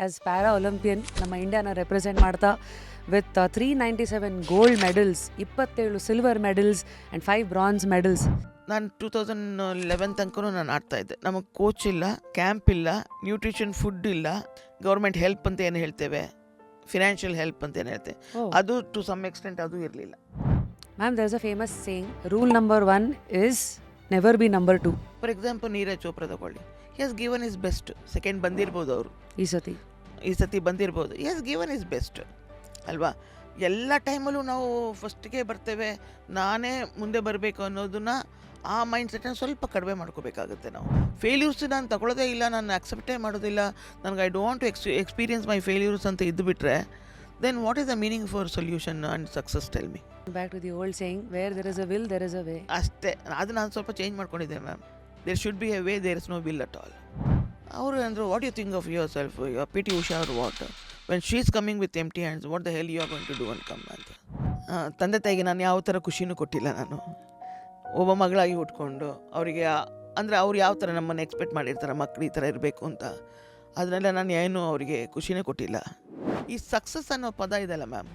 As para Olympian ನಮ್ಮ ಇಂಡಿಯಾನ represent ಮಾಡ್ತಾ with 397 gold medals, 27 silver medals and 5 bronze medals. ನಾನು 2011 ತನಕ ನಾನು ಆಡ್ತಾಯಿದ್ದೆ. ನಮಗೆ ಕೋಚ್ ಇಲ್ಲ, ಕ್ಯಾಂಪ್ ಇಲ್ಲ, ನ್ಯೂಟ್ರಿಷನ್ ಫುಡ್ ಇಲ್ಲ, ಗೌರ್ಮೆಂಟ್ ಹೆಲ್ಪ್ ಅಂತ ಏನು ಹೇಳ್ತೇವೆ, ಫಿನಾನ್ಷಿಯಲ್ ಹೆಲ್ಪ್ ಅಂತ ಏನು ಹೇಳ್ತೇವೆ, ಅದು ಟು ಸಮ್ ಎಕ್ಸ್ಟೆಂಟ್ ಅದು ಇರಲಿಲ್ಲ. Ma'am, there is a famous saying, rule number 1 is never be number 2. For example Neeraj Chopra ತಗೊಳ್ಳಿ, he has given his best. Second ಬಂದಿರ್ಬೋದು ಅವರು, ಈ ಸತಿ ಬಂದಿರ್ಬೋದು. He has given his best ಅಲ್ವಾ. ಎಲ್ಲ ಟೈಮಲ್ಲೂ ನಾವು ಫಸ್ಟಿಗೆ ಬರ್ತೇವೆ, ನಾನೇ ಮುಂದೆ ಬರಬೇಕು ಅನ್ನೋದನ್ನ, ಆ ಮೈಂಡ್ ಸೆಟನ್ನು ಸ್ವಲ್ಪ ಕಡಿಮೆ ಮಾಡ್ಕೋಬೇಕಾಗುತ್ತೆ. ನಾವು ಫೇಲ್ಯೂರ್ಸ್ ನಾನು ತಗೊಳ್ಳೋದೇ ಇಲ್ಲ, ನಾನು ಅಕ್ಸೆಪ್ಟೇ ಮಾಡೋದಿಲ್ಲ, ನನಗೆ I don't to experience my failures ಅಂತ ಇದ್ದುಬಿಟ್ರೆ, then what is the meaning for solution and success? Tell me. Back to the old saying, where there is a will, there is a way. ಅಷ್ಟೇ. ಅದು ನಾನು ಸ್ವಲ್ಪ change ಮಾಡ್ಕೊಂಡಿದ್ದೆ ma'am. There should be a way, there is no will at all. ಅವರು ಅಂದರು, what you think of yourself, your P T Usha or what, when she is coming with empty hands, what the hell you are going to do ಅಂತ come ಅಂತ. ತಂದೆ ತಾಯಿಗೆ ನಾನು ಯಾವ ಥರ ಖುಷಿನೂ ಕೊಟ್ಟಿಲ್ಲ. ನಾನು ಒಬ್ಬ ಮಗಳಾಗಿ ಉಟ್ಕೊಂಡು ಅವರಿಗೆ, ಅಂದರೆ ಅವ್ರು ಯಾವ ಥರ ನಮ್ಮನ್ನು ಎಕ್ಸ್ಪೆಕ್ಟ್ ಮಾಡಿರ್ತಾರೆ, ಮಕ್ಕಳು ಈ ಥರ ಇರಬೇಕು ಅಂತ, ಅದನ್ನೆಲ್ಲ ನಾನು ಏನೂ ಅವರಿಗೆ ಖುಷಿನೇ ಕೊಟ್ಟಿಲ್ಲ. ಈ ಸಕ್ಸಸ್ ಅನ್ನೋ ಪದ ಇದೆಲ್ಲ ma'am,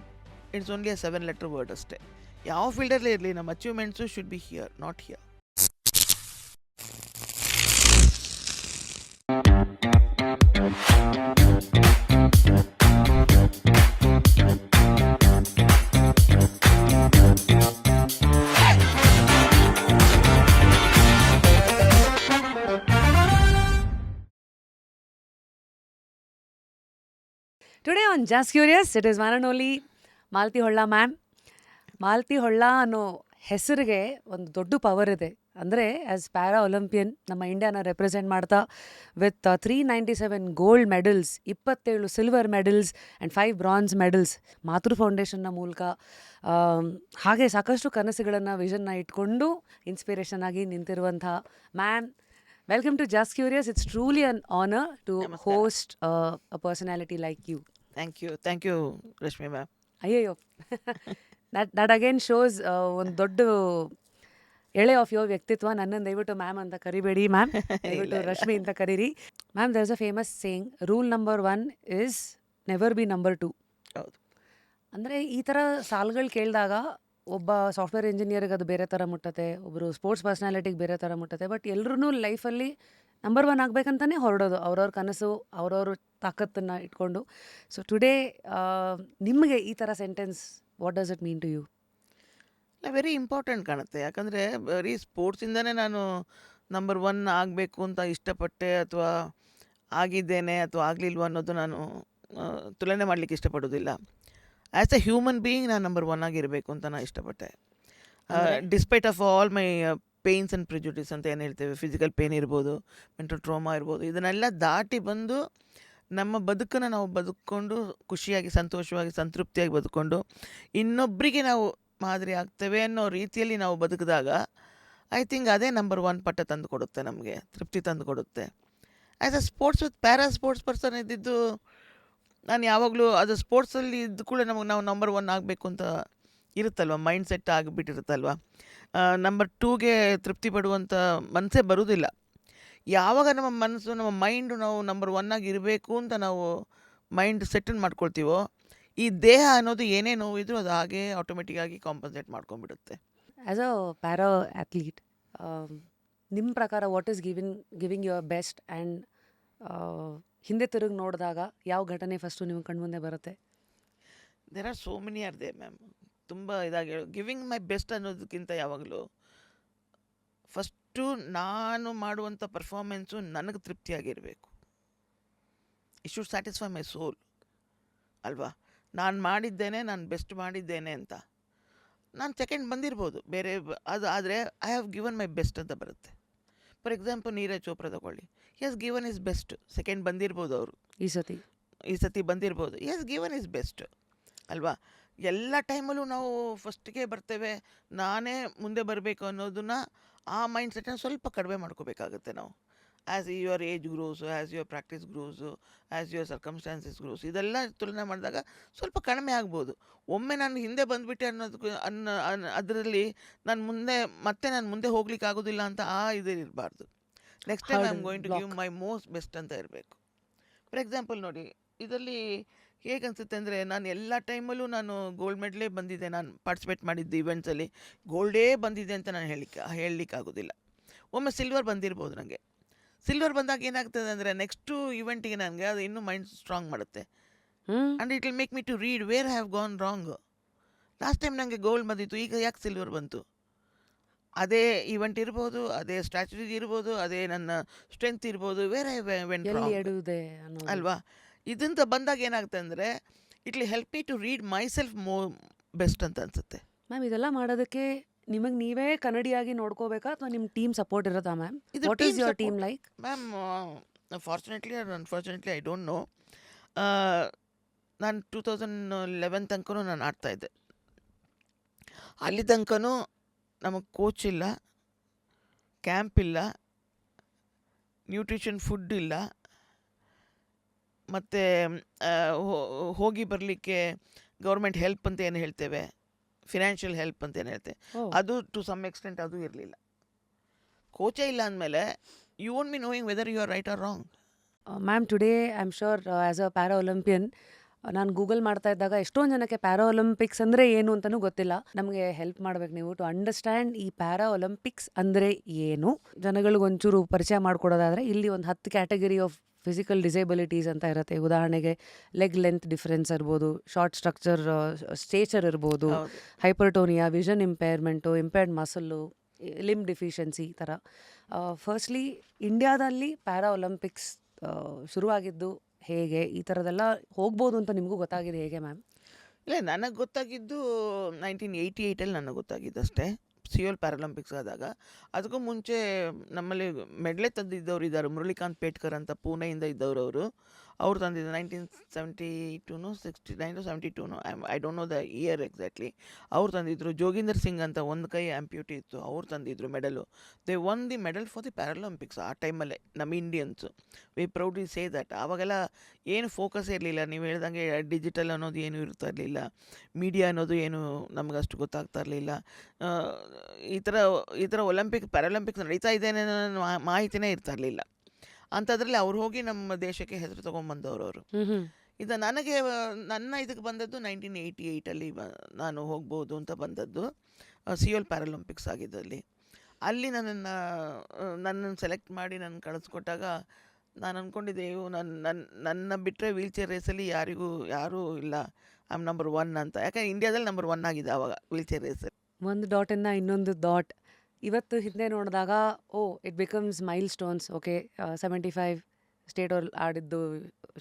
it's only a 7 letter word ಅಷ್ಟೇ. ಯಾವ ಫೀಲ್ಡಲ್ಲೇ ಇರಲಿ, ನಮ್ಮ achievements should be here, not here. Today on Just Curious, it is one and only Malathi Holla ma'am. Malathi Holla ಅನ್ನೋ ಹೆಸರಿಗೆ ಒಂದು ದೊಡ್ಡ ಪವರ್ ಇದೆ. ಅಂದರೆ ಆ್ಯಸ್ ಪ್ಯಾರಾ ಒಲಿಂಪಿಯನ್ ನಮ್ಮ ಇಂಡಿಯಾನ ರೆಪ್ರೆಸೆಂಟ್ ಮಾಡ್ತಾ with 397 gold medals, 27 silver medals and 5 bronze medals, ಮಾತೃ ಫೌಂಡೇಶನ್ನ ಮೂಲಕ ಹಾಗೆ ಸಾಕಷ್ಟು ಕನಸುಗಳನ್ನು, ವಿಷನ್ನ ಇಟ್ಕೊಂಡು ಇನ್ಸ್ಪಿರೇಷನ್ ಆಗಿ ನಿಂತಿರುವಂಥ ma'am, welcome to just curious. It's truly an honour to host a personality like you. Thank you Rashmi ma'am. ಅಯ್ಯಯ್ಯೋ, ದಟ್ ಅಗೇನ್ ಶೋಸ್ ಒಂದು ದೊಡ್ಡ ಎಳೆ ಆಫ್ ಯುವರ್ ವ್ಯಕ್ತಿತ್ವ. ನನ್ನನ್ನು ದಯವಿಟ್ಟು ಮ್ಯಾಮ್ ಅಂತ ಕರಿಬೇಡಿ ಮ್ಯಾಮ್, ದಯವಿಟ್ಟು ರಶ್ಮಿ ಅಂತ ಕರೀರಿ. Ma'am, there is a famous saying, rule number 1 is never be number 2. ಹೌದು. ಅಂದರೆ ಈ ಥರ ಸಾಲುಗಳು ಕೇಳಿದಾಗ ಒಬ್ಬ ಸಾಫ್ಟ್ವೇರ್ ಇಂಜಿನಿಯರ್ಗೆ ಅದು ಬೇರೆ ಥರ ಮುಟ್ಟತ್ತೆ, ಒಬ್ಬರು ಸ್ಪೋರ್ಟ್ಸ್ ಪರ್ಸ್ನಾಲಿಟಿಗೆ ಬೇರೆ ಥರ ಮುಟ್ಟತ್ತೆ. ಬಟ್ ಎಲ್ಲರೂ ಲೈಫಲ್ಲಿ ನಂಬರ್ 1 ಆಗಬೇಕಂತಲೇ ಹೊರಡೋದು, ಅವ್ರವ್ರ ಕನಸು, ಅವ್ರವ್ರ ತಾಕತ್ತನ್ನು ಇಟ್ಕೊಂಡು. ಸೊ ಟುಡೇ ನಿಮಗೆ ಈ ಥರ sentence, what does it mean to you? Very important ಕಾಣುತ್ತೆ. ಯಾಕಂದರೆ ಬರೀ ಸ್ಪೋರ್ಟ್ಸಿಂದನೇ ನಾನು ನಂಬರ್ 1 ಆಗಬೇಕು ಅಂತ ಇಷ್ಟಪಟ್ಟೆ, ಅಥವಾ ಆಗಿದ್ದೇನೆ ಅಥವಾ ಆಗಲಿಲ್ವ ಅನ್ನೋದು ನಾನು ತುಲನೆ ಮಾಡಲಿಕ್ಕೆ ಇಷ್ಟಪಡೋದಿಲ್ಲ. ಆ್ಯಸ್ ಎ ಹ್ಯೂಮನ್ ಬೀಯಿಂಗ್ ನಾನು ನಂಬರ್ 1 ಆಗಿರಬೇಕು ಅಂತ ನಾನು ಇಷ್ಟಪಟ್ಟೆ. Despite of all my pains and prejudice ಅಂತ ಏನು ಹೇಳ್ತೇವೆ, ಫಿಸಿಕಲ್ ಪೇಯ್ನ್ ಇರ್ಬೋದು, ಮೆಂಟಲ್ ಟ್ರಾಮಾ ಇರ್ಬೋದು, ಇದನ್ನೆಲ್ಲ ದಾಟಿ ಬಂದು ನಮ್ಮ ಬದುಕನ್ನು ನಾವು ಬದುಕೊಂಡು ಖುಷಿಯಾಗಿ, ಸಂತೋಷವಾಗಿ, ಸಂತೃಪ್ತಿಯಾಗಿ ಬದುಕೊಂಡು ಇನ್ನೊಬ್ಬರಿಗೆ ನಾವು ಮಾದರಿ ಆಗ್ತೇವೆ ಅನ್ನೋ ರೀತಿಯಲ್ಲಿ ನಾವು ಬದುಕಿದಾಗ ಐ ಥಿಂಕ್ ಅದೇ ನಂಬರ್ 1 ಪಟ್ಟ ತಂದು ಕೊಡುತ್ತೆ, ನಮಗೆ ತೃಪ್ತಿ ತಂದು ಕೊಡುತ್ತೆ. As a sports with para sports person ಇದ್ದಿದ್ದು, ನಾನು ಯಾವಾಗಲೂ ಅದು ಸ್ಪೋರ್ಟ್ಸಲ್ಲಿ ಇದ್ದು ಕೂಡ ನಾವು ನಂಬರ್ 1 ಆಗಬೇಕು ಅಂತ ಇರುತ್ತಲ್ವ, ಮೈಂಡ್ ಸೆಟ್ ಆಗಿಬಿಟ್ಟಿರುತ್ತಲ್ವ. ನಂಬರ್ 2ಗೆ ತೃಪ್ತಿ ಪಡುವಂಥ ಮನಸ್ಸೇ ಬರೋದಿಲ್ಲ. ಯಾವಾಗ ನಮ್ಮ ಮನಸ್ಸು, ನಮ್ಮ ಮೈಂಡು ನಾವು ನಂಬರ್ 1 ಆಗಿರಬೇಕು ಅಂತ ನಾವು ಮೈಂಡ್ ಸೆಟ್ಟನ್ನು ಮಾಡ್ಕೊಳ್ತೀವೋ, ಈ ದೇಹ ಅನ್ನೋದು ಏನೇ ನೋವಿದ್ರೂ ಅದು ಹಾಗೆ ಆಟೋಮೆಟಿಕ್ ಆಗಿ ಕಾಂಪನ್ಸೇಟ್ ಮಾಡ್ಕೊಂಡ್ಬಿಡುತ್ತೆ. ಆ್ಯಸ್ ಅ ಪ್ಯಾರಾ ಅಥ್ಲೀಟ್, ನಿಮ್ಮ ಪ್ರಕಾರ what is giving your best and ಹಿಂದೆ ತಿರುಗಿ ನೋಡಿದಾಗ ಯಾವ ಘಟನೆ ಫಸ್ಟು ನಿಮ್ಮ ಕಣ್ಮುಂದೆ ಬರುತ್ತೆ? There are so many are they ma'am. ತುಂಬ ಇದಾಗಿ ಗಿವಿಂಗ್ ಮೈ ಬೆಸ್ಟ್ ಅನ್ನೋದಕ್ಕಿಂತ ಯಾವಾಗಲೂ ಫಸ್ಟು ನಾನು ಮಾಡುವಂಥ ಪರ್ಫಾರ್ಮೆನ್ಸು ನನಗೆ ತೃಪ್ತಿಯಾಗಿರಬೇಕು. ಇಟ್ ಶುಡ್ ಸ್ಯಾಟಿಸ್ಫೈ ಮೈ ಸೋಲ್ ಅಲ್ವಾ. ನಾನು ಮಾಡಿದ್ದೇನೆ, ನಾನು ಬೆಸ್ಟ್ ಮಾಡಿದ್ದೇನೆ ಅಂತ, ನಾನು ಸೆಕೆಂಡ್ ಬಂದಿರ್ಬೋದು ಬೇರೆ, ಅದು ಆದರೆ I have given my best ಅಂತ ಬರುತ್ತೆ. ಫಾರ್ ಎಕ್ಸಾಂಪಲ್ ನೀರಜ್ ಚೋಪ್ರಾ ತಗೊಳ್ಳಿ, he has given his best. Second ಬಂದಿರ್ಬೋದು ಅವರು, ಈ ಸತಿ ಬಂದಿರ್ಬೋದು. He has given his best ಅಲ್ವಾ. ಎಲ್ಲ ಟೈಮಲ್ಲೂ ನಾವು ಫಸ್ಟಿಗೆ ಬರ್ತೇವೆ, ನಾನೇ ಮುಂದೆ ಬರಬೇಕು ಅನ್ನೋದನ್ನ, ಆ ಮೈಂಡ್ ಸೆಟನ್ನು ಸ್ವಲ್ಪ ಕಡಿಮೆ ಮಾಡ್ಕೋಬೇಕಾಗುತ್ತೆ ನಾವು. As your age grows, as your practice grows, as your circumstances grows, ಇದೆಲ್ಲ ತುಲನೆ ಮಾಡಿದಾಗ ಸ್ವಲ್ಪ ಕಡಿಮೆ ಆಗ್ಬೋದು. ಒಮ್ಮೆ ನಾನು ಹಿಂದೆ ಬಂದುಬಿಟ್ಟೆ ಅನ್ನೋದಕ್ಕೆ ಅದರಲ್ಲಿ ನಾನು ಮುಂದೆ ಹೋಗ್ಲಿಕ್ಕೆ ಆಗೋದಿಲ್ಲ ಅಂತ ಇದು ಇರಬಾರ್ದು. Next time I am going to give my most best ಅಂತ ಇರಬೇಕು. ಫಾರ್ ಎಕ್ಸಾಂಪಲ್ ನೋಡಿ, ಇದರಲ್ಲಿ ಹೇಗನ್ಸುತ್ತೆ ಅಂದರೆ, ನಾನು ಎಲ್ಲ ಟೈಮಲ್ಲೂ ನಾನು ಗೋಲ್ಡ್ ಮೆಡಲೇ ಬಂದಿದೆ. ನಾನು ಪಾರ್ಟಿಸಿಪೇಟ್ ಮಾಡಿದ್ದು ಇವೆಂಟ್ಸಲ್ಲಿ ಗೋಲ್ಡೇ ಬಂದಿದೆ ಅಂತ ನಾನು ಹೇಳಲಿಕ್ಕಾಗೋದಿಲ್ಲ. ಒಮ್ಮೆ ಸಿಲ್ವರ್ ಬಂದಿರ್ಬೋದು ನನಗೆ. ಸಿಲ್ವರ್ ಬಂದಾಗ ಏನಾಗ್ತದೆ ಅಂದರೆ, ನೆಕ್ಸ್ಟು ಇವೆಂಟಿಗೆ ನನಗೆ ಅದು ಇನ್ನೂ ಮೈಂಡ್ ಸ್ಟ್ರಾಂಗ್ ಮಾಡುತ್ತೆ. Hmm and it will make me to read where have gone wrong. Last time ನನಗೆ ಗೋಲ್ಡ್ ಬಂದಿತ್ತು, ಈಗ ಯಾಕೆ ಸಿಲ್ವರ್ ಬಂತು? ಅದೇ ಇವೆಂಟ್ ಇರ್ಬೋದು, ಅದೇ ಸ್ಟ್ರಾಟಜಿ ಇರ್ಬೋದು, ಅದೇ ನನ್ನ ಸ್ಟ್ರೆಂತ್ ಇರ್ಬೋದು, ವೇರ್ ಐ ವೆಂಟ್ ಎಲ್ಲಿ ರಾಂಗ್ ಎಡುವುದೇ ಅನ್ನೋದು. ಅಲ್ವಾ? ಇದಂತ ಬಂದಾಗ ಏನಾಗುತ್ತೆ ಅಂದರೆ, it will help me to read myself best ಅಂತ ಅನ್ಸುತ್ತೆ. ಮ್ಯಾಮ್ ಇದೆಲ್ಲ ಮಾಡೋದಕ್ಕೆ ನಿಮಗೆ ನೀವೇ ಕನ್ನಡಿಯಾಗಿ ನೋಡ್ಕೋಬೇಕಾ ಅಥವಾ ನಿಮ್ಮ ಟೀಮ್ ಸಪೋರ್ಟ್ ಇರುತ್ತಾ ಮ್ಯಾಮ್? ಇದು what is team your support. Team like? Ma'am, fortunately or unfortunately I don't know. ನಾನು 2011 ತನಕನೂ ನಾನು ಆಡ್ತಾಯಿದ್ದೆ. ಅಲ್ಲಿ ತನಕನೂ ನಮಗೆ ಕೋಚ್ ಇಲ್ಲ, ಕ್ಯಾಂಪ್ ಇಲ್ಲ, ನ್ಯೂಟ್ರಿಷನ್ ಫುಡ್ ಇಲ್ಲ, ಮತ್ತು ಹೋಗಿ ಬರಲಿಕ್ಕೆ ಗೌರ್ಮೆಂಟ್ ಹೆಲ್ಪ್ ಅಂತ ಏನು ಹೇಳ್ತೇವೆ, ಫಿನಾನ್ಷಿಯಲ್ ಹೆಲ್ಪ್ ಅಂತ ಏನು ಹೇಳ್ತೇವೆ, ಅದು ಟು ಸಮ್ ಎಕ್ಸ್ಟೆಂಟ್ ಅದು ಇರಲಿಲ್ಲ. ಕೋಚೇ ಇಲ್ಲ ಅಂದಮೇಲೆ you won't be knowing whether you are right or wrong. Ma'am today I am sure as a para Olympian ನಾನು ಗೂಗಲ್ ಮಾಡ್ತಾ ಇದ್ದಾಗ ಎಷ್ಟೊಂದು ಜನಕ್ಕೆ ಪ್ಯಾರಾ ಒಲಿಂಪಿಕ್ಸ್ ಅಂದರೆ ಏನು ಅಂತಲೂ ಗೊತ್ತಿಲ್ಲ. ನಮಗೆ ಹೆಲ್ಪ್ ಮಾಡ್ಬೇಕು ನೀವು ಟು ಅಂಡರ್ಸ್ಟ್ಯಾಂಡ್ ಈ ಪ್ಯಾರಾ ಒಲಿಂಪಿಕ್ಸ್ ಅಂದರೆ ಏನು. ಜನಗಳಿಗೆ ಒಂಚೂರು ಪರಿಚಯ ಮಾಡಿಕೊಡೋದಾದರೆ ಇಲ್ಲಿ ಒಂದು 10 ಕ್ಯಾಟಗರಿ ಆಫ್ ಫಿಸಿಕಲ್ ಡಿಸೇಬಿಲಿಟೀಸ್ ಅಂತ ಇರುತ್ತೆ. ಉದಾಹರಣೆಗೆ ಲೆಗ್ ಲೆಂತ್ ಡಿಫ್ರೆನ್ಸ್ ಇರ್ಬೋದು, ಶಾರ್ಟ್ ಸ್ಟ್ರಕ್ಚರ್ ಸ್ಟೇಚರ್ ಇರ್ಬೋದು, ಹೌದು. ಹೈಪರ್ಟೋನಿಯಾ, vision ಇಂಪೇರ್ಮೆಂಟು, impaired muscle, Lim deficiency ಈ ಥರ. ಫಸ್ಟ್ಲಿ ಇಂಡಿಯಾದಲ್ಲಿ ಪ್ಯಾರಾ ಒಲಿಂಪಿಕ್ಸ್ ಶುರುವಾಗಿದ್ದು ಹೇಗೆ, ಈ ಥರದ್ದೆಲ್ಲ ಹೋಗ್ಬೋದು ಅಂತ ನಿಮಗೂ ಗೊತ್ತಾಗಿದೆ ಹೇಗೆ ಮ್ಯಾಮ್? ಇಲ್ಲ, ನನಗೆ ಗೊತ್ತಾಗಿದ್ದು 1988 ನನಗೆ ಗೊತ್ತಾಗಿದ್ದು ಅಷ್ಟೇ, ಸಿಯೋಲ್ ಪ್ಯಾರಾಲಂಪಿಕ್ಸ್ ಆದಾಗ. ಅದಕ್ಕೂ ಮುಂಚೆ ನಮ್ಮಲ್ಲಿ ಮೆಡ್ಲೆ ತಂದಿದ್ದವ್ರು ಇದ್ದಾರೆ, ಮುರಳಿಕಾಂತ್ ಪೇಟ್ಕರ್ ಅಂತ ಪೂನೆಯಿಂದ ಇದ್ದವರು. ಅವ್ರು ತಂದಿದ್ದು 1972 69 72 I don't know the year exactly. ಅವ್ರು ತಂದಿದ್ರು. ಜೋಗಿಂದರ್ ಸಿಂಗ್ ಅಂತ ಒಂದು ಕೈ ಆ್ಯಂಪ್ಯೂಟಿ ಇತ್ತು, ಅವ್ರು ತಂದಿದ್ರು medal. They won the medal for the Paralympics ಆ ಟೈಮಲ್ಲೇ, ನಮ್ಮ Indians. We proudly say that. ಆವಾಗೆಲ್ಲ ಏನು ಫೋಕಸ್ ಇರಲಿಲ್ಲ, ನೀವು ಹೇಳ್ದಂಗೆ ಡಿಜಿಟಲ್ ಅನ್ನೋದು ಏನೂ ಇರ್ತಾ ಇರಲಿಲ್ಲ, ಮೀಡಿಯಾ ಅನ್ನೋದು ಏನು ನಮ್ಗೆ ಅಷ್ಟು ಗೊತ್ತಾಗ್ತಾ ಇರಲಿಲ್ಲ. ಈ ಥರ ಪ್ಯಾರಾಲಂಪಿಕ್ಸ್ ನಡೀತಾ ಇದೆ ಅನ್ನೋ ಮಾಹಿತಿನೇ ಇರ್ತಾ ಇರಲಿಲ್ಲ. ಅಂಥದ್ರಲ್ಲಿ ಅವ್ರು ಹೋಗಿ ನಮ್ಮ ದೇಶಕ್ಕೆ ಹೆಸರು ತೊಗೊಂಬಂದವರು ಅವರು. ಇದು ನನಗೆ ನನ್ನ ಇದಕ್ಕೆ ಬಂದದ್ದು 1988 ನಾನು ಹೋಗ್ಬೋದು ಅಂತ ಬಂದದ್ದು, ಸಿಯೋಲ್ ಪ್ಯಾರಾಲಂಪಿಕ್ಸ್ ಆಗಿದ್ದಲ್ಲಿ. ಅಲ್ಲಿ ನನ್ನನ್ನು ಸೆಲೆಕ್ಟ್ ಮಾಡಿ ನನ್ನ ಕಳಿಸ್ಕೊಟ್ಟಾಗ ನಾನು ಅಂದ್ಕೊಂಡಿದ್ದೆ, ನನ್ನ ಬಿಟ್ಟರೆ ವೀಲ್ ಚೇರ್ ರೇಸಲ್ಲಿ ಯಾರೂ ಇಲ್ಲ, ಐ ಆಮ್ ನಂಬರ್ 1 ಅಂತ. ಯಾಕಂದರೆ ಇಂಡಿಯಾದಲ್ಲಿ ನಂಬರ್ 1 ಆಗಿದೆ ಆವಾಗ ವೀಲ್ ಚೇರ್ ರೇಸಲ್ಲಿ. ಒಂದು ಡಾಟಿಂದ ಇನ್ನೊಂದು ಡಾಟ್ ಇವತ್ತು ಹಿಂದೆ ನೋಡಿದಾಗ it becomes milestones. Okay, 75 state ಅವ್ರು ಆಡಿದ್ದು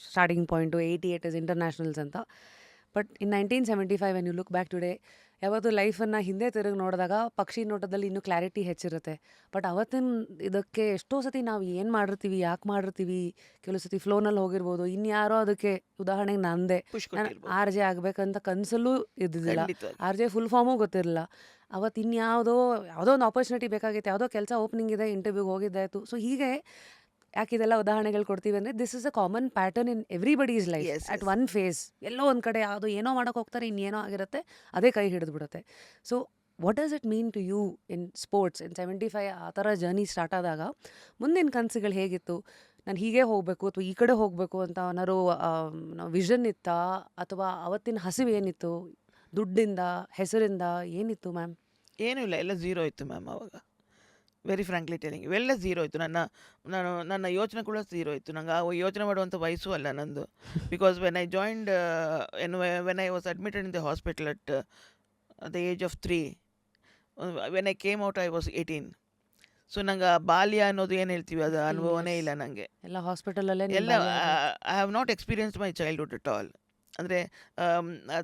ಸ್ಟಾರ್ಟಿಂಗ್ ಪಾಯಿಂಟು, 88 ಇಸ್ ಇಂಟರ್ನ್ಯಾಷನಲ್ಸ್ ಅಂತ. But in 1975 when you look back today, ಯಾವತ್ತು ಲೈಫನ್ನು ಹಿಂದೆ ತಿರುಗಿ ನೋಡಿದಾಗ ಪಕ್ಷಿ ನೋಟದಲ್ಲಿ ಇನ್ನೂ ಕ್ಲಾರಿಟಿ ಹೆಚ್ಚಿರುತ್ತೆ. ಬಟ್ ಅವತ್ತಿನ ಇದಕ್ಕೆ ಎಷ್ಟೋ ಸತಿ ನಾವು ಏನು ಮಾಡಿರ್ತೀವಿ, ಯಾಕೆ ಮಾಡಿರ್ತೀವಿ, ಕೆಲವು ಸತಿ ಫ್ಲೋನಲ್ಲಿ ಹೋಗಿರ್ಬೋದು, ಇನ್ಯಾರೋ ಅದಕ್ಕೆ ಉದಾಹರಣೆಗೆ ನಂದೆ, ನಾನು RJ ಆಗಬೇಕಂತ ಕನಸಲ್ಲೂ ಇದ್ದಿದ್ದಿಲ್ಲ, RJ ಫುಲ್ ಫಾರ್ಮು ಗೊತ್ತಿರಲಿಲ್ಲ. ಅವತ್ತು ಯಾವುದೋ ಒಂದು ಆಪರ್ಚುನಿಟಿ ಬೇಕಾಗಿತ್ತು, ಯಾವುದೋ ಕೆಲಸ ಓಪನಿಂಗ್ ಇದೆ, ಇಂಟರ್ವ್ಯೂಗೆ ಹೋಗಿದ್ದಾಯಿತು. ಸೊ ಹೀಗೆ ಯಾಕೆ ಇದೆಲ್ಲ ಉದಾಹರಣೆಗಳು ಕೊಡ್ತೀವಿ ಅಂದರೆ, this is a common pattern in everybody's life. At one phase ಎಲ್ಲೋ ಒಂದು ಕಡೆ ಯಾವುದೋ ಏನೋ ಮಾಡೋಕೆ ಹೋಗ್ತಾರೆ, ಇನ್ನೇನೋ ಆಗಿರುತ್ತೆ, ಅದೇ ಕೈ ಹಿಡಿದ್ಬಿಡುತ್ತೆ. So what does it mean to you in sports? ಇನ್ 75 ಆ ಥರ ಜರ್ನಿ ಸ್ಟಾರ್ಟ್ ಆದಾಗ ಮುಂದಿನ ಕನಸುಗಳು ಹೇಗಿತ್ತು? ನಾನು ಹೀಗೆ ಹೋಗಬೇಕು ಅಥವಾ ಈ ಕಡೆ ಹೋಗಬೇಕು ಅಂತ ಏನಾದ್ರು ವಿಷನ್ ಇತ್ತಾ, ಅಥವಾ ಅವತ್ತಿನ ಹಸಿವು ಏನಿತ್ತು? ದುಡ್ಡಿಂದ, ಹೆಸರಿಂದ ಏನಿತ್ತು ಮ್ಯಾಮ್? ಏನೂ ಇಲ್ಲ, ಎಲ್ಲ ಝೀರೋ ಇತ್ತು ಮ್ಯಾಮ್ ಆವಾಗ. ವೆರಿ ಫ್ರಾಂಕ್ಲಿ ಟೆಲಿಂಗ್, ಇವೆಲ್ಲ ಝೀರೋ ಇತ್ತು. ನನ್ನ ಯೋಚನೆ ಕೂಡ ಝೀರೋ ಇತ್ತು. ನಂಗೆ ಆ ಯೋಚನೆ ಮಾಡುವಂಥ ವಯಸ್ಸು ಅಲ್ಲ ನಂದು. Because when I joined when I was admitted in the hospital at the age of 3, when I came out I was 18. So ನಂಗೆ ಬಾಲ್ಯ ಅನ್ನೋದು ಏನು ಹೇಳ್ತೀವಿ, ಅದು ಅನುಭವನೇ ಇಲ್ಲ ನನಗೆ. ಎಲ್ಲ ಹಾಸ್ಪಿಟಲಲ್ಲೇ ಎಲ್ಲ I have not experienced my childhood at all. ಅಂದರೆ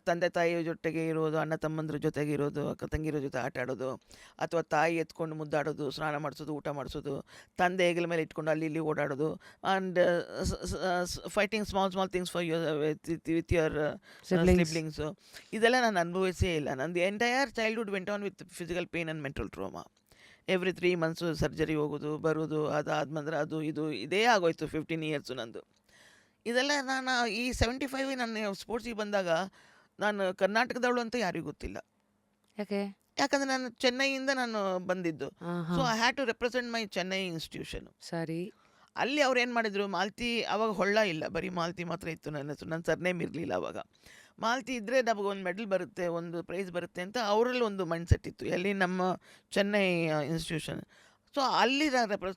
ತಂದೆ ತಾಯಿಯ ಜೊತೆಗೆ ಇರೋದು, ಅಣ್ಣ ತಮ್ಮಂದ್ರ ಜೊತೆಗೆ ಇರೋದು, ಅಕ್ಕ ತಂಗಿರೋ ಜೊತೆ ಆಟ ಆಡೋದು, ಅಥವಾ ತಾಯಿ ಎತ್ಕೊಂಡು ಮುದ್ದಾಡೋದು, ಸ್ನಾನ ಮಾಡಿಸೋದು, ಊಟ ಮಾಡಿಸೋದು, ತಂದೆ ಹೆಗಲ ಮೇಲೆ ಇಟ್ಕೊಂಡು ಅಲ್ಲಿ ಇಲ್ಲಿ ಓಡಾಡೋದು, and fighting small things for with your siblings, ಇದೆಲ್ಲ ನಾನು ಅನುಭವಿಸೇ ಇಲ್ಲ. ನಂದು entire childhood went on with physical pain and mental trauma. Every 3 months surgery ಹೋಗೋದು ಬರೋದು, ಅದಾದ್ಮೇಲೆ ಅದು ಇದು ಇದೇ ಆಗೋಯ್ತು 15 years ನಂದು. ಇದೆಲ್ಲ ನಾನು ಈ 75 ನಾನು ಸ್ಪೋರ್ಟ್ಸಿಗೆ ಬಂದಾಗ ನಾನು ಕರ್ನಾಟಕದವಳು ಅಂತ ಯಾರಿಗೂ ಗೊತ್ತಿಲ್ಲ. ಯಾಕಂದರೆ ನಾನು ಚೆನ್ನೈಯಿಂದ ನಾನು ಬಂದಿದ್ದು. So I had to represent my Chennai institution. ಸರಿ. ಅಲ್ಲಿ ಅವ್ರು ಏನು ಮಾಡಿದರು, ಮಾಲ್ತಿ ಆವಾಗ ಹೊಳ್ಳ ಇಲ್ಲ, ಬರೀ ಮಾಲ್ತಿ ಮಾತ್ರ ಇತ್ತು ನನ್ನ ಹೆಸರು, ನನ್ನ ಸರ್ನೇಮ್ ಇರಲಿಲ್ಲ ಆವಾಗ. ಮಾಲ್ತಿ ಇದ್ದರೆ ನಮಗೊಂದು ಮೆಡಲ್ ಬರುತ್ತೆ, ಒಂದು ಪ್ರೈಸ್ ಬರುತ್ತೆ ಅಂತ ಅವರಲ್ಲಿ ಒಂದು ಮೈಂಡ್ ಸೆಟ್ ಇತ್ತು, ಎಲ್ಲಿ ನಮ್ಮ ಚೆನ್ನೈ ಇನ್ಸ್ಟಿಟ್ಯೂಷನ್. ಸೊ ಅಲ್ಲಿ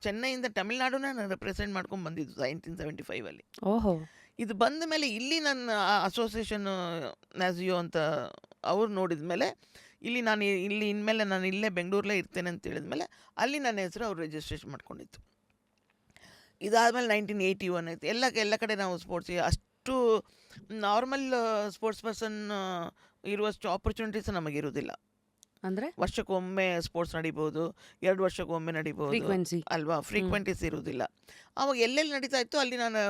ಚೆನ್ನೈಯಿಂದ ತಮಿಳ್ನಾಡುನ ನಾನು ರೆಪ್ರೆಸೆಂಟ್ ಮಾಡ್ಕೊಂಡು ಬಂದಿದ್ದು 1975 ಓಹೋ. ಇದು ಬಂದ ಮೇಲೆ ಇಲ್ಲಿ ನನ್ನ ಅಸೋಸಿಯೇಷನ್ ನ್ಯಾಸಿಯೋ ಅಂತ ಅವ್ರು ನೋಡಿದ ಮೇಲೆ, ಇಲ್ಲಿ ಇನ್ಮೇಲೆ ನಾನು ಇಲ್ಲೇ ಬೆಂಗಳೂರಲ್ಲೇ ಇರ್ತೇನೆ ಅಂತ ಹೇಳಿದ್ಮೇಲೆ ಅಲ್ಲಿ ನನ್ನ ಹೆಸರು ಅವ್ರು ರಿಜಿಸ್ಟ್ರೇಷನ್ ಮಾಡ್ಕೊಂಡಿತ್ತು. ಇದಾದಮೇಲೆ 1981 ಆಯಿತು. ಎಲ್ಲ ಕಡೆ ನಾವು ಸ್ಪೋರ್ಟ್ಸಿಗೆ ಅಷ್ಟು ನಾರ್ಮಲ್ ಸ್ಪೋರ್ಟ್ಸ್ ಪರ್ಸನ್ ಇರುವಷ್ಟು ಆಪರ್ಚುನಿಟೀಸ್ ನಮಗಿರೋದಿಲ್ಲ. ಅಂದರೆ ವರ್ಷಕ್ಕೊಮ್ಮೆ ಸ್ಪೋರ್ಟ್ಸ್ ನಡಿಬೋದು, 2 ವರ್ಷಕ್ಕೊಮ್ಮೆ ನಡಿಬೋದು ಫ್ರೀಕ್ವೆನ್ಸಿ. ಅಲ್ವಾ, ಫ್ರೀಕ್ವೆಂಟೀಸ್ ಇರೋದಿಲ್ಲ. ಆವಾಗ ಎಲ್ಲೆಲ್ಲಿ ನಡೀತಾ ಇತ್ತು ಅಲ್ಲಿ ನಾನು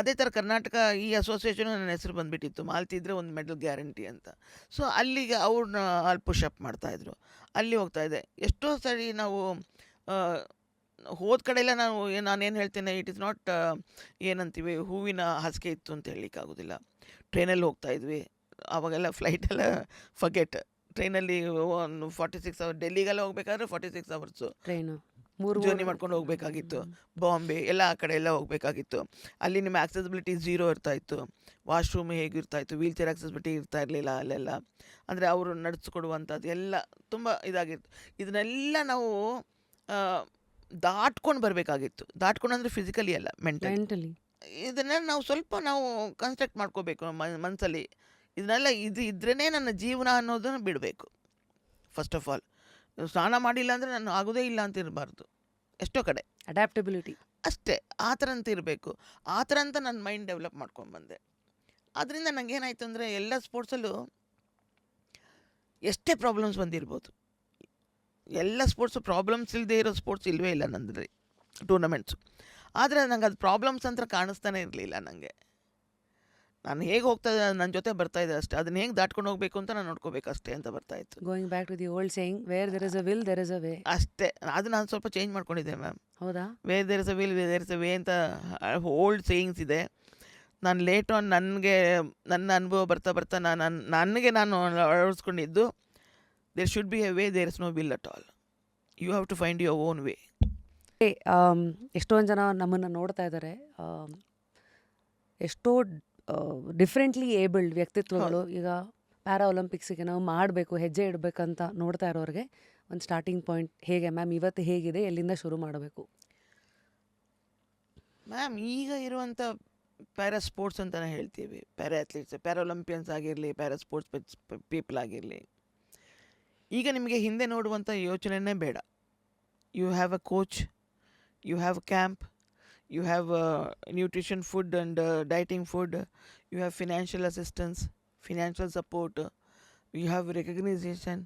ಅದೇ ಥರ ಕರ್ನಾಟಕ ಈ ಅಸೋಸಿಯೇಷನ್ ನನ್ನ ಹೆಸರು ಬಂದುಬಿಟ್ಟಿತ್ತು, ಮಾಲ್ತಿ ಇದ್ದರೆ ಒಂದು ಮೆಡಲ್ ಗ್ಯಾರಂಟಿ ಅಂತ. ಸೊ ಅಲ್ಲಿಗೆ ಅವ್ರನ್ನ ಅಲ್ಲಿ ಪುಷಪ್ ಮಾಡ್ತಾಯಿದ್ರು, ಅಲ್ಲಿ ಹೋಗ್ತಾಯಿದ್ದೆ. ಎಷ್ಟೋ ಸರಿ ನಾವು ಹೋದ ಕಡೆ ಎಲ್ಲ ನಾನೇನು ಹೇಳ್ತೇನೆ, ಇಟ್ ಇಸ್ ನಾಟ್ ಏನಂತೀವಿ ಹೂವಿನ ಹಾಸಿಗೆ ಇತ್ತು ಅಂತ ಹೇಳಲಿಕ್ಕಾಗೋದಿಲ್ಲ. ಟ್ರೈನಲ್ಲಿ ಹೋಗ್ತಾಯಿದ್ವಿ, ಆವಾಗೆಲ್ಲ ಫ್ಲೈಟೆಲ್ಲ ಫಗೆಟ್, ಟ್ರೈನಲ್ಲಿ 46 ಅವರ್ಸ್, ಡೆಲ್ಲಿಗೆಲ್ಲ ಹೋಗ್ಬೇಕಾದ್ರೆ 46 ಅವರ್ಸು ಟ್ರೈನು ಜರ್ನಿ ಮಾಡ್ಕೊಂಡು ಹೋಗಬೇಕಾಗಿತ್ತು. ಬಾಂಬೆ ಎಲ್ಲ ಆ ಕಡೆ ಎಲ್ಲ ಹೋಗಬೇಕಾಗಿತ್ತು. ಅಲ್ಲಿ ನಿಮ್ಮ ಆಕ್ಸೆಸಿಬಿಲಿಟಿ ಝೀರೋ ಇರ್ತಾಯಿತ್ತು, ವಾಶ್ರೂಮ್ ಹೇಗಿರ್ತಾಯಿತ್ತು, ವೀಲ್ ಚೇರ್ ಆಕ್ಸೆಸಿಬಿಲಿಟಿ ಇರ್ತಾ ಇರಲಿಲ್ಲ ಅಲ್ಲೆಲ್ಲ. ಅಂದರೆ ಅವರು ನಡೆಸ್ಕೊಡುವಂಥದ್ದು ಎಲ್ಲ ತುಂಬ ಇದಾಗಿತ್ತು. ಇದನ್ನೆಲ್ಲ ನಾವು ದಾಟ್ಕೊಂಡು ಬರಬೇಕಾಗಿತ್ತು. ದಾಟ್ಕೊಂಡು ಅಂದರೆ ಫಿಸಿಕಲಿ ಅಲ್ಲ, ಮೆಂಟಲಿ. ಇದನ್ನು ನಾವು ಸ್ವಲ್ಪ ಕನ್ಸ್ಟ್ರಕ್ಟ್ ಮಾಡ್ಕೋಬೇಕು ಮನಸ್ಸಲ್ಲಿ. ಇದನ್ನೆಲ್ಲ ಇದ್ರೇ ನನ್ನ ಜೀವನ ಅನ್ನೋದನ್ನು ಬಿಡಬೇಕು. ಫಸ್ಟ್ ಆಫ್ ಆಲ್ ಸ್ನಾನ ಮಾಡಿಲ್ಲ ಅಂದರೆ ನಾನು ಆಗೋದೇ ಇಲ್ಲ ಅಂತ ಇರಬಾರ್ದು. ಎಷ್ಟೋ ಕಡೆ ಅಡ್ಯಾಪ್ಟಬಿಲಿಟಿ ಅಷ್ಟೇ, ಆ ಥರ ಅಂತ ಇರಬೇಕು. ಆ ಥರ ಅಂತ ನನ್ನ ಮೈಂಡ್ ಡೆವಲಪ್ ಮಾಡ್ಕೊಂಡು ಬಂದೆ. ಅದರಿಂದ ನನಗೇನಾಯಿತು ಅಂದರೆ, ಎಲ್ಲ ಸ್ಪೋರ್ಟ್ಸಲ್ಲೂ ಎಷ್ಟೇ ಪ್ರಾಬ್ಲಮ್ಸ್ ಬಂದಿರ್ಬೋದು, ಎಲ್ಲ ಸ್ಪೋರ್ಟ್ಸು ಪ್ರಾಬ್ಲಮ್ಸ್ ಇಲ್ಲದೆ ಇರೋ ಸ್ಪೋರ್ಟ್ಸ್ ಇಲ್ಲವೇ ಇಲ್ಲ ನಂದ್ರಿ ಟೂರ್ನಮೆಂಟ್ಸು. ಆದರೆ ನಂಗೆ ಅದು ಪ್ರಾಬ್ಲಮ್ಸ್ ಅಂತ ಕಾಣಿಸ್ತಾನೆ ಇರಲಿಲ್ಲ. ನನಗೆ ನಾನು ಹೇಗೆ ಹೋಗ್ತಾಯಿದ್ದೆ, ನನ್ನ ಜೊತೆ ಬರ್ತಾಯಿದ್ದೆ ಅಷ್ಟೇ, ಅದನ್ನ ಹೇಗೆ ದಾಟ್ಕೊಂಡು ಹೋಗಬೇಕು ಅಂತ ನಾನು ನೋಡ್ಕೋಬೇಕು ಅಷ್ಟೇ ಅಂತ ಬರ್ತಾಯಿತ್ತು. Going back to the old saying, where there is a will there is a way. ಅಷ್ಟೇ, ಅದು ನಾನು ಸ್ವಲ್ಪ ಚೇಂಜ್ ಮಾಡ್ಕೊಂಡಿದ್ದೆ ಮ್ಯಾಮ್. ಹೌದಾ? Where there is a will there is a way ಅಂತ ಓಲ್ಡ್ ಸೇಯಿಂಗ್ಸ್ ಇದೆ. ನಾನು ಲೇಟ್ ಆನ್ ನನ್ನ ಅನುಭವ ಬರ್ತಾ ನನಗೆ ನಾನು ಅಳವಡಿಸ್ಕೊಂಡಿದ್ದು, there should be a way, there is no will at all, you have to find your own way. ಎಷ್ಟೊಂದು ಜನ ನಮ್ಮನ್ನು ನೋಡ್ತಾ ಇದ್ದಾರೆ, ಎಷ್ಟೋ ಡಿಫ್ರೆಂಟ್ಲಿ ಏಬಲ್ಡ್ ವ್ಯಕ್ತಿತ್ವಗಳು ಈಗ ಪ್ಯಾರಾ ಒಲಿಂಪಿಕ್ಸಿಗೆ ನಾವು ಮಾಡಬೇಕು, ಹೆಜ್ಜೆ ಇಡಬೇಕಂತ ನೋಡ್ತಾ ಇರೋರಿಗೆ ಒಂದು ಸ್ಟಾರ್ಟಿಂಗ್ ಪಾಯಿಂಟ್ ಹೇಗೆ ಮ್ಯಾಮ್, ಇವತ್ತು ಹೇಗಿದೆ, ಎಲ್ಲಿಂದ ಶುರು ಮಾಡಬೇಕು ಮ್ಯಾಮ್? ಈಗ ಇರುವಂಥ ಪ್ಯಾರಾ ಸ್ಪೋರ್ಟ್ಸ್ ಅಂತಲೇ ಹೇಳ್ತೀವಿ, ಪ್ಯಾರಾ ಅಥ್ಲೀಟ್ಸ್, ಪ್ಯಾರಾ ಒಲಿಂಪಿಯನ್ಸ್ ಆಗಿರಲಿ, ಪ್ಯಾರಾ ಸ್ಪೋರ್ಟ್ಸ್ ಪೀಪಲ್ ಆಗಿರಲಿ, ಈಗ ನಿಮಗೆ ಹಿಂದೆ ನೋಡುವಂಥ ಯೋಚನೆಯೇ ಬೇಡ. You have a coach, you have camp, you have nutrition food and dieting food, you have financial assistance, financial support, you have recognition.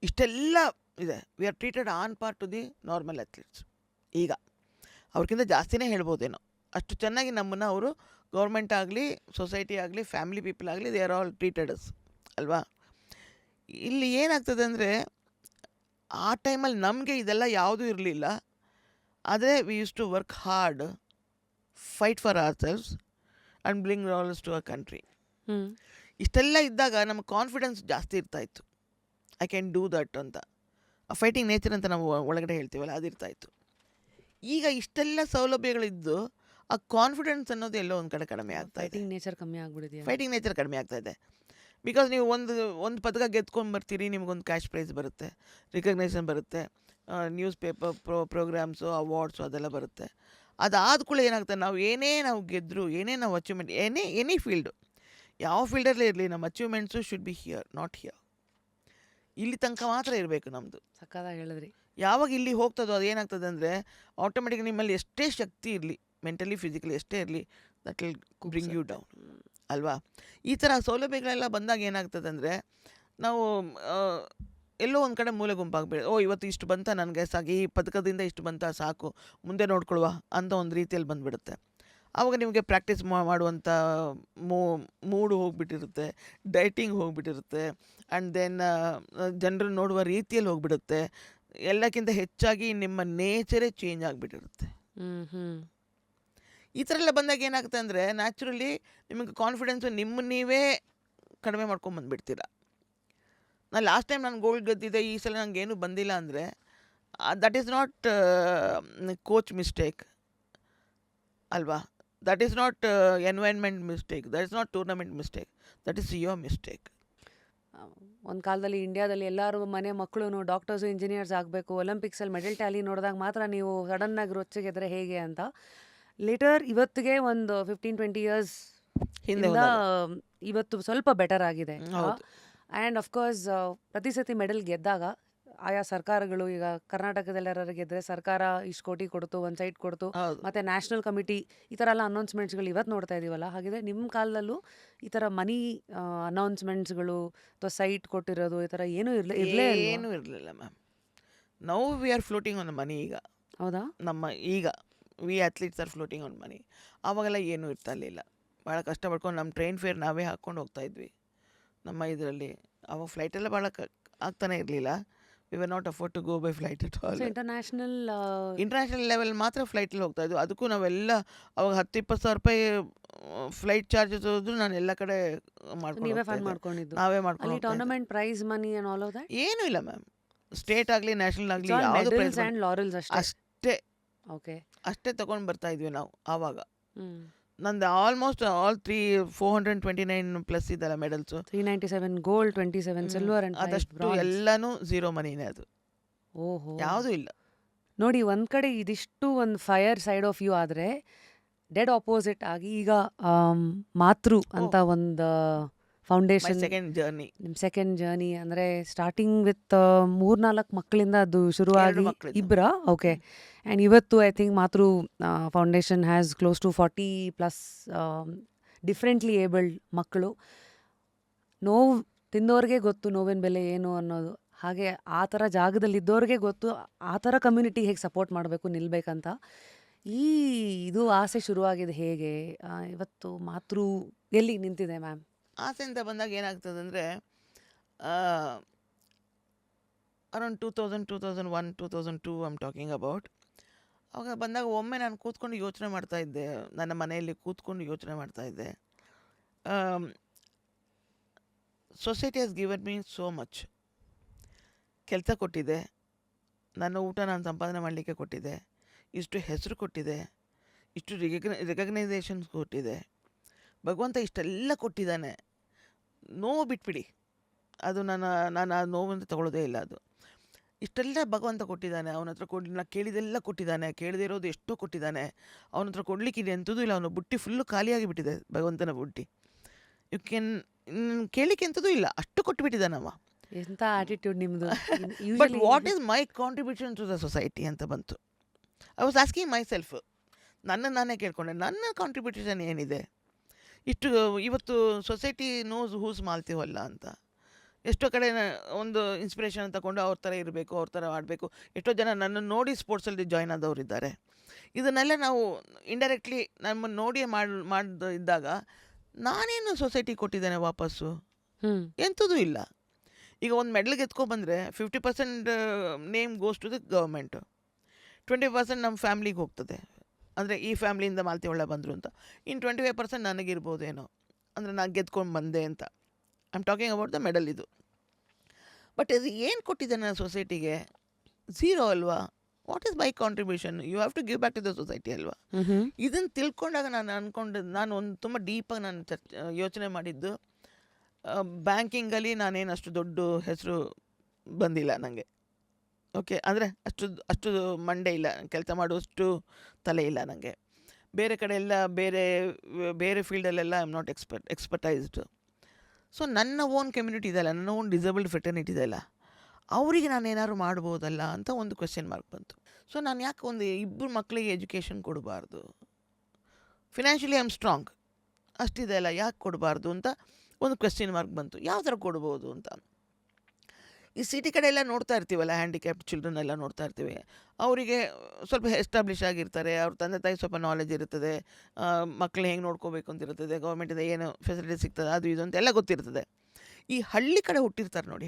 ಇಷ್ಟೆಲ್ಲ ಇದೆ. We are treated on par to the normal athletes. ಈಗ ಅವ್ರಿಗಿಂತ ಜಾಸ್ತಿನೇ ಹೇಳ್ಬೋದೇನೋ, ಅಷ್ಟು ಚೆನ್ನಾಗಿ ನಮ್ಮನ್ನು ಅವರು government ಆಗಲಿ, ಸೊಸೈಟಿ ಆಗಲಿ, ಫ್ಯಾಮಿಲಿ ಪೀಪಲ್ ಆಗಲಿ, they are all treated us ಅಲ್ವಾ. ಇಲ್ಲಿ ಏನಾಗ್ತದೆ ಅಂದರೆ, ಆ ಟೈಮಲ್ಲಿ ನಮಗೆ ಇದೆಲ್ಲ ಯಾವುದೂ ಇರಲಿಲ್ಲ. ಆದರೆ we used to work hard, fight for ourselves and bring dollars to our country. ಇಷ್ಟೆಲ್ಲ ಇದ್ದಾಗ ನಮಗೆ ಕಾನ್ಫಿಡೆನ್ಸ್ ಜಾಸ್ತಿ ಇರ್ತಾಯಿತ್ತು. ಐ ಕ್ಯಾನ್ ಡೂ ದಟ್ ಅಂತ, ಆ ಫೈಟಿಂಗ್ ನೇಚರ್ ಅಂತ ನಾವು ಒಳಗಡೆ ಹೇಳ್ತೀವಲ್ಲ, ಅದಿರ್ತಾಯಿತ್ತು. ಈಗ ಇಷ್ಟೆಲ್ಲ ಸೌಲಭ್ಯಗಳಿದ್ದು ಆ ಕಾನ್ಫಿಡೆನ್ಸ್ ಅನ್ನೋದು ಎಲ್ಲೋ ಒಂದು ಕಡೆ ಕಡಿಮೆ ಆಗ್ತಾ ಇದೆ. ಫೈಟಿಂಗ್ ನೇಚರ್ ಕಮ್ಮಿ ಆಗ್ಬಿಟ್ಟಿದೆ. ಫೈಟಿಂಗ್ ನೇಚರ್ ಕಡಿಮೆ ಆಗ್ತಾ ಇದೆ. ಬಿಕಾಸ್ ನೀವು ಒಂದು ಪದಕ ಗೆದ್ಕೊಂಡು ಬರ್ತೀರಿ, ನಿಮಗೊಂದು ಕ್ಯಾಶ್ ಪ್ರೈಸ್ ಬರುತ್ತೆ, ರಿಕಗ್ನೈಸೇಷನ್ ಬರುತ್ತೆ, ನ್ಯೂಸ್ ಪೇಪರ್ ಪ್ರೋಗ್ರಾಮ್ಸು, ಅವಾರ್ಡ್ಸು ಅದೆಲ್ಲ ಬರುತ್ತೆ. ಅದಾದ ಕೂಡ ಏನಾಗ್ತದೆ, ನಾವು ಗೆದ್ದರು, ನಾವು ಅಚೀವ್ಮೆಂಟ್, ಎನಿ ಫೀಲ್ಡು, ಯಾವ ಫೀಲ್ಡಲ್ಲೇ ಇರಲಿ, ನಮ್ಮ achievements should be here, not here. ಇಲ್ಲಿ ತನಕ ಮಾತ್ರ ಇರಬೇಕು ನಮ್ಮದು. ಸಕ್ಕದಾಗಿ ಹೇಳಿದ್ರಿ. ಯಾವಾಗ ಇಲ್ಲಿ ಹೋಗ್ತದೋ ಅದು ಏನಾಗ್ತದೆ ಅಂದರೆ, ಆಟೋಮೆಟಿಕ್ ನಿಮ್ಮಲ್ಲಿ ಎಷ್ಟೇ ಶಕ್ತಿ ಇರಲಿ, ಮೆಂಟಲಿ ಫಿಸಿಕಲಿ ಎಷ್ಟೇ ಇರಲಿ, that will bring you down ಅಲ್ವಾ. ಈ ಥರ ಸೌಲಭ್ಯಗಳೆಲ್ಲ ಬಂದಾಗ ಏನಾಗ್ತದೆ ಅಂದರೆ, ನಾವು ಎಲ್ಲೋ ಒಂದು ಕಡೆ ಮೂಲೆ ಗುಂಪಾಗಬೇಡ, ಇವತ್ತು ಇಷ್ಟು ಬಂತ ನನಗೆ ಸಾಕು, ಈ ಪದಕದಿಂದ ಇಷ್ಟು ಬಂತ ಸಾಕು, ಮುಂದೆ ನೋಡ್ಕೊಳ್ವಾ ಅಂತ ಒಂದು ರೀತಿಯಲ್ಲಿ ಬಂದುಬಿಡುತ್ತೆ. ಆವಾಗ ನಿಮಗೆ ಪ್ರಾಕ್ಟೀಸ್ ಮಾಡುವಂಥ ಮೂಡು ಹೋಗಿಬಿಟ್ಟಿರುತ್ತೆ, ಡೈಟಿಂಗ್ ಹೋಗಿಬಿಟ್ಟಿರುತ್ತೆ, ಆ್ಯಂಡ್ ದೆನ್ ಜನರು ನೋಡುವ ರೀತಿಯಲ್ಲಿ ಹೋಗಿಬಿಡುತ್ತೆ. ಎಲ್ಲಕ್ಕಿಂತ ಹೆಚ್ಚಾಗಿ ನಿಮ್ಮ ನೇಚರೇ ಚೇಂಜ್ ಆಗಿಬಿಟ್ಟಿರುತ್ತೆ. ಈ ಥರ ಎಲ್ಲ ಬಂದಾಗ ಏನಾಗುತ್ತೆ ಅಂದರೆ, ನ್ಯಾಚುರಲಿ ನಿಮಗೆ ಕಾನ್ಫಿಡೆನ್ಸು ನೀವೇ ಕಡಿಮೆ ಮಾಡ್ಕೊಂಬಂದುಬಿಡ್ತೀರ. ನಾನು ಲಾಸ್ಟ್ ಟೈಮ್ ನಾನು ಗೋಲ್ಡ್ ಗೆದ್ದಿದ್ದೆ, ಈ ಸಲ ನನಗೇನು ಬಂದಿಲ್ಲ ಅಂದರೆ, that is not coach mistake, ಅಲ್ವಾ? That is not environment mistake, that is not tournament mistake, that is your mistake. ಒಂದು ಕಾಲದಲ್ಲಿ ಇಂಡಿಯಾದಲ್ಲಿ ಎಲ್ಲರೂ ಮನೆ ಮಕ್ಕಳು ಡಾಕ್ಟರ್ಸು ಇಂಜಿನಿಯರ್ಸ್ ಆಗಬೇಕು, ಒಲಿಂಪಿಕ್ಸಲ್ಲಿ ಮೆಡಲ್ ಟ್ಯಾಲಿ ನೋಡಿದಾಗ ಮಾತ್ರ ನೀವು ಸಡನ್ನಾಗಿ ರೊಚ್ಚಿಗೆದ್ರೆ ಹೇಗೆ ಅಂತ. ಲೇಟರ್ ಇವತ್ತಿಗೆ ಒಂದು 15-20 ಇಯರ್ಸ್ ಹಿಂದೆ ಇಂದ ಹೋದಾಗ ಇವತ್ತು ಸ್ವಲ್ಪ ಬೆಟರ್ ಆಗಿದೆ. ಹೌದು. ಆ್ಯಂಡ್ ಅಫ್ಕೋರ್ಸ್ ಪ್ರತಿ ಸತಿ ಮೆಡಲ್ ಗೆದ್ದಾಗ ಆಯಾ ಸರ್ಕಾರಗಳು, ಈಗ ಕರ್ನಾಟಕದಲ್ಲಿ ಯಾರು ಗೆದ್ದರೆ ಸರ್ಕಾರ ಇಷ್ಟು ಕೋಟಿ ಕೊಡ್ತು, ಒಂದು ಸೈಟ್ ಕೊಡ್ತು, ಹೌದು. ಮತ್ತು ನ್ಯಾಷನಲ್ ಕಮಿಟಿ ಈ ಥರ ಎಲ್ಲ ಅನೌನ್ಸ್ಮೆಂಟ್ಸ್ಗಳು ಇವತ್ತು ನೋಡ್ತಾ ಇದ್ದೀವಲ್ಲ. ಹಾಗಿದ್ರೆ ನಿಮ್ಮ ಕಾಲದಲ್ಲೂ ಈ ಥರ ಮನಿ ಅನೌನ್ಸ್ಮೆಂಟ್ಸ್ಗಳು ಅಥವಾ ಸೈಟ್ ಕೊಟ್ಟಿರೋದು ಈ ಥರ ಏನೂ ಇರಲೇ ಅಲ್ವಾ? ಏನೂ ಇರಲಿಲ್ಲ ma'am. Now we are floating on money. ಈಗ ಹೌದಾ? ಈಗ we athletes are floating on money. ಆವಾಗೆಲ್ಲ ಏನೂ ಇರ್ತಾ ಇರಲಿಲ್ಲ. ಭಾಳ ಕಷ್ಟಪಡ್ಕೊಂಡು ನಮ್ಮ ಟ್ರೈನ್ ಫೇರ್ ನಾವೇ ಹಾಕ್ಕೊಂಡು ಹೋಗ್ತಾ ಇದ್ವಿ ನಮ್ಮ ಇದರಲ್ಲಿ. ಅವಾಗ ಫ್ಲೈಟೆಲ್ಲ ಭಾಳ ಆಗ್ತಾನೆ ಇರಲಿಲ್ಲ. We were not afford to go by flight at all. So international level ಮಾತ್ರ ಫ್ಲೈಟಲ್ಲಿ ಹೋಗ್ತಾ ಇದ್ವಿ. ಅದಕ್ಕೂ ನಾವೆಲ್ಲ ಅವಾಗ 10-20 ಸಾವಿರ ರೂಪಾಯಿ ಫ್ಲೈಟ್ ಚಾರ್ಜಸ್ ಹೋದ್ರು ನಾನು ಎಲ್ಲ ಕಡೆ ಮಾಡ್ಕೊಂಡು ನೀವೇ ಹೋಗ್ತಾ ಫಂಡ್ ಇದ್ದೆ. ಮಾಡ್ಕೊಂಡಿದ್ದು ನಾವೇ ಮಾಡ್ಕೊಂಡು ಅಲ್ಲಿ ಹೋಗ್ತಾ ಇದ್ದೆ. Tournament prize money and all of that? ಏನೂ ಇಲ್ಲ ಮ್ಯಾಮ್. ಸ್ಟೇಟ್ ಆಗಲಿ ನ್ಯಾಷನಲ್ ಆಗಲಿ ಯಾವುದು ಮೆಡಲ್ಸ್ ಪ್ರೈಸ್ ಆ್ಯಂಡ್ ಲಾರೆಲ್ಸ್ ಅಷ್ಟೇ. ಅಷ್ಟೇ ಓಕೆ. ಅಷ್ಟೇ ತೊಗೊಂಡು ಬರ್ತಾ ಇದ್ವಿ ನಾವು ಆವಾಗ. ಹ್ಞೂ. ನಂದು ಆಲ್ಮೋಸ್ಟ್ ಆಲ್ 429 ಪ್ಲಸ್ ಇದೆಲ್ಲ ಮೆಡಲ್ಸು. 397 ಗೋಲ್ಡ್, 27 ಸಿಲ್ವರ್ ಆ್ಯಂಡ್ 5 ಅದಷ್ಟು ಬ್ರಾನ್ಸ್. ಎಲ್ಲನೂ ಝೀರೋ ಮನಿನೇ. ಅದು ಓಹೋ. ಯಾವುದೂ ಇಲ್ಲ. ನೋಡಿ, ಒಂದು ಕಡೆ ಇದಿಷ್ಟು ಒಂದು ಫೈರ್ ಸೈಡ್ ಆಫ್ ಯು ಆದರೆ ಡೆಡ್ ಆಪೋಸಿಟ್ ಆಗಿ ಈಗ ಮಾತೃ ಅಂತ ಒಂದು ಮೈ ಫೌಂಡೇಶನ್, ಸೆಕೆಂಡ್ ಜರ್ನಿ. ನಿಮ್ಮ ಸೆಕೆಂಡ್ ಜರ್ನಿ ಅಂದರೆ ಸ್ಟಾರ್ಟಿಂಗ್ ವಿತ್ 3-4 ಮಕ್ಕಳಿಂದ ಅದು 2 ಶುರುವಾಗಿ ಮಕ್ಕಳಿದ್ದು. ಇಬ್ಬರಾ? ಓಕೆ. ಆ್ಯಂಡ್ ಇವತ್ತು I think Matru foundation has close to 40+ differently abled ಮಕ್ಕಳು. ನೋವು ತಿಂದವ್ರಿಗೆ ಗೊತ್ತು ನೋವಿನ ಬೆಲೆ ಏನು ಅನ್ನೋದು. ಹಾಗೆ ಆ ಥರ ಜಾಗದಲ್ಲಿದ್ದವ್ರಿಗೆ ಗೊತ್ತು ಆ ಥರ ಕಮ್ಯುನಿಟಿಗೆ ಹೇಗೆ ಸಪೋರ್ಟ್ ಮಾಡಬೇಕು, ನಿಲ್ಬೇಕಂತ. ಇದು ಆಸೆ ಶುರುವಾಗಿದೆ ಹೇಗೆ? ಇವತ್ತು ಮಾತೃ ಎಲ್ಲಿಗೆ ನಿಂತಿದೆ ಮ್ಯಾಮ್? ಆಸೆ ಅಂತ ಬಂದಾಗ ಏನಾಗ್ತದೆ ಅಂದರೆ, ಅರೌಂಡ್ 2001, 2002 ಐಮ್ ಟಾಕಿಂಗ್ ಅಬೌಟ್. ಅವಾಗ ಬಂದಾಗ ಒಮ್ಮೆ ನಾನು ಕೂತ್ಕೊಂಡು ಯೋಚನೆ ಮಾಡ್ತಾ ಇದ್ದೆ. ನನ್ನ ಮನೆಯಲ್ಲಿ ಕೂತ್ಕೊಂಡು ಯೋಚನೆ ಮಾಡ್ತಾ ಇದ್ದೆ. Society has given me so much. ಕೆಲಸ ಕೊಟ್ಟಿದೆ, ನನ್ನ ಊಟ ನಾನು ಸಂಪಾದನೆ ಮಾಡಲಿಕ್ಕೆ ಕೊಟ್ಟಿದೆ, ಇಷ್ಟು ಹೆಸರು ಕೊಟ್ಟಿದೆ, ಇಷ್ಟು ರಿಕಗ್ನೈಸೇಷನ್ಸ್ ಕೊಟ್ಟಿದೆ. ಭಗವಂತ ಇಷ್ಟೆಲ್ಲ ಕೊಟ್ಟಿದ್ದಾನೆ. ನೋವು ಬಿಟ್ಬಿಡಿ, ಅದು ನಾನು ಆ ನೋವಂತ ತಗೊಳ್ಳೋದೇ ಇಲ್ಲ. ಅದು ಇಷ್ಟೆಲ್ಲ ಭಗವಂತ ಕೊಟ್ಟಿದ್ದಾನೆ. ಅವನ ಹತ್ರ ನಾನು ಕೇಳಿದೆಲ್ಲ ಕೊಟ್ಟಿದ್ದಾನೆ, ಕೇಳದೇ ಇರೋದು ಎಷ್ಟೋ ಕೊಟ್ಟಿದ್ದಾನೆ. ಅವನ ಹತ್ರ ಕೊಡಲಿಕ್ಕಿದೆ ಎಂಥದೂ ಇಲ್ಲ. ಅವನ ಬುಟ್ಟಿ ಫುಲ್ಲು ಖಾಲಿಯಾಗಿ ಬಿಟ್ಟಿದೆ, ಭಗವಂತನ ಬುಟ್ಟಿ. ಯು ಕ್ಯಾನ್ ಕೇಳಲಿಕ್ಕೆ ಎಂಥದೂ ಇಲ್ಲ, ಅಷ್ಟು ಕೊಟ್ಟುಬಿಟ್ಟಿದ್ದಾನವ. ಎಂಥ ಆಟಿಟ್ಯೂಡ್ ನಿಮ್ಮದು! But what is my contribution to the society ಅಂತ ಬಂತು. I was asking myself. ನಾನೇ ಕೇಳ್ಕೊಂಡೆ, ನನ್ನ ಕಾಂಟ್ರಿಬ್ಯೂಷನ್ ಏನಿದೆ? ಇಷ್ಟು ಇವತ್ತು society knows who's Malti Holla ಅಂತ. ಎಷ್ಟೋ ಕಡೆ ಒಂದು ಇನ್ಸ್ಪಿರೇಷನ್ ತಗೊಂಡು ಅವ್ರ ಥರ ಇರಬೇಕು, ಅವ್ರ ಥರ ಆಡಬೇಕು. ಎಷ್ಟೋ ಜನ ನನ್ನನ್ನು ನೋಡಿ ಸ್ಪೋರ್ಟ್ಸಲ್ಲಿ ಜಾಯ್ನ್ ಆದವರಿದ್ದಾರೆ. ಇದನ್ನೆಲ್ಲ ನಾವು ಇಂಡೈರೆಕ್ಟ್ಲಿ ನಮ್ಮನ್ನು ನೋಡಿ ಇದ್ದಾಗ ನಾನೇನು ಸೊಸೈಟಿ ಕೊಟ್ಟಿದ್ದೇನೆ ವಾಪಸ್ಸು? ಎಂಥದೂ ಇಲ್ಲ. ಈಗ ಒಂದು ಮೆಡಲ್ ಗೆದ್ಕೊಬಂದರೆ 50% name goes to the government, 20% ನಮ್ಮ ಫ್ಯಾಮ್ಲಿಗೆ ಹೋಗ್ತದೆ. ಅಂದರೆ ಈ ಫ್ಯಾಮ್ಲಿಯಿಂದ ಮಾಲ್ತಿ ಒಳ್ಳೆ ಬಂದರು ಅಂತ. ಇನ್ನು 25% ನನಗಿರ್ಬೋದೇನೋ, ಅಂದರೆ ನಾನು ಗೆದ್ಕೊಂಡು ಬಂದೆ ಅಂತ. I am talking about the medal ಇದು. ಬಟ್ ಇದು ಏನು ಕೊಟ್ಟಿದೆ ನನ್ನ ಸೊಸೈಟಿಗೆ? ಝೀರೋ ಅಲ್ವಾ? What is my contribution? You have to give back to the society ಅಲ್ವಾ? ಇದನ್ನು ತಿಳ್ಕೊಂಡಾಗ ನಾನು ಒಂದು ತುಂಬ ಡೀಪಾಗಿ ನಾನು ಯೋಚನೆ ಮಾಡಿದ್ದು. ಬ್ಯಾಂಕಿಂಗಲ್ಲಿ ನಾನೇನು ಅಷ್ಟು ದೊಡ್ಡ ಹೆಸರು ಬಂದಿಲ್ಲ ನನಗೆ. ಓಕೆ, ಅಂದರೆ ಅಷ್ಟು ಮಂಡೆ ಇಲ್ಲ, ಕೆಲಸ ಮಾಡುವಷ್ಟು ತಲೆ ಇಲ್ಲ ನನಗೆ. ಬೇರೆ ಕಡೆ ಎಲ್ಲ ಬೇರೆ ಫೀಲ್ಡಲ್ಲೆಲ್ಲ ಐ ಆಮ್ ನಾಟ್ ಎಕ್ಸ್ಪರ್ಟೈಸ್ಡ್. ಸೊ ನನ್ನ ಓನ್ ಕಮ್ಯುನಿಟಿ ಇದೆಯಲ್ಲ, ನನ್ನ ಓನ್ ಡಿಸೇಬಲ್ಡ್ ಫ್ರೆಟರ್ನಿಟಿ ಇದೆಯಲ್ಲ, ಅವರಿಗೆ ನಾನು ಏನಾದ್ರು ಮಾಡ್ಬೋದಲ್ಲ ಅಂತ ಒಂದು ಕ್ವೆಶ್ಚನ್ ಮಾರ್ಕ್ ಬಂತು. ಸೊ ನಾನು ಯಾಕೆ ಒಂದು 2 ಮಕ್ಕಳಿಗೆ ಎಜುಕೇಷನ್ ಕೊಡಬಾರ್ದು? ಫಿನಾನ್ಷಿಯಲಿ ಐ ಆಮ್ ಸ್ಟ್ರಾಂಗ್, ಅಷ್ಟಿದೆ ಅಲ್ಲ, ಯಾಕೆ ಕೊಡಬಾರ್ದು ಅಂತ ಒಂದು ಕ್ವೆಶ್ಚನ್ ಮಾರ್ಕ್ ಬಂತು. ಯಾವ ಥರ ಕೊಡ್ಬೋದು ಅಂತ. ಈ ಸಿಟಿ ಕಡೆ ಎಲ್ಲ ನೋಡ್ತಾ ಇರ್ತೀವಲ್ಲ, ಹ್ಯಾಂಡಿಕ್ಯಾಪ್ಡ್ ಚಿಲ್ಡ್ರನ್ ಎಲ್ಲ ನೋಡ್ತಾ ಇರ್ತೀವಿ. ಅವರಿಗೆ ಸ್ವಲ್ಪ ಎಸ್ಟಾಬ್ಲಿಷ್ ಆಗಿರ್ತಾರೆ, ಅವ್ರ ತಂದೆ ತಾಯಿ ಸ್ವಲ್ಪ ನಾಲೆಜ್ ಇರ್ತದೆ, ಮಕ್ಕಳು ಹೆಂಗೆ ನೋಡ್ಕೋಬೇಕು ಅಂತ ಇರ್ತದೆ, ಗೌರ್ಮೆಂಟಿಂದ ಏನು ಫೆಸಿಲಿಟಿ ಸಿಗ್ತದೆ ಅದು ಇದು ಅಂತ ಎಲ್ಲ ಗೊತ್ತಿರ್ತದೆ. ಈ ಹಳ್ಳಿ ಕಡೆ ಹುಟ್ಟಿರ್ತಾರೆ ನೋಡಿ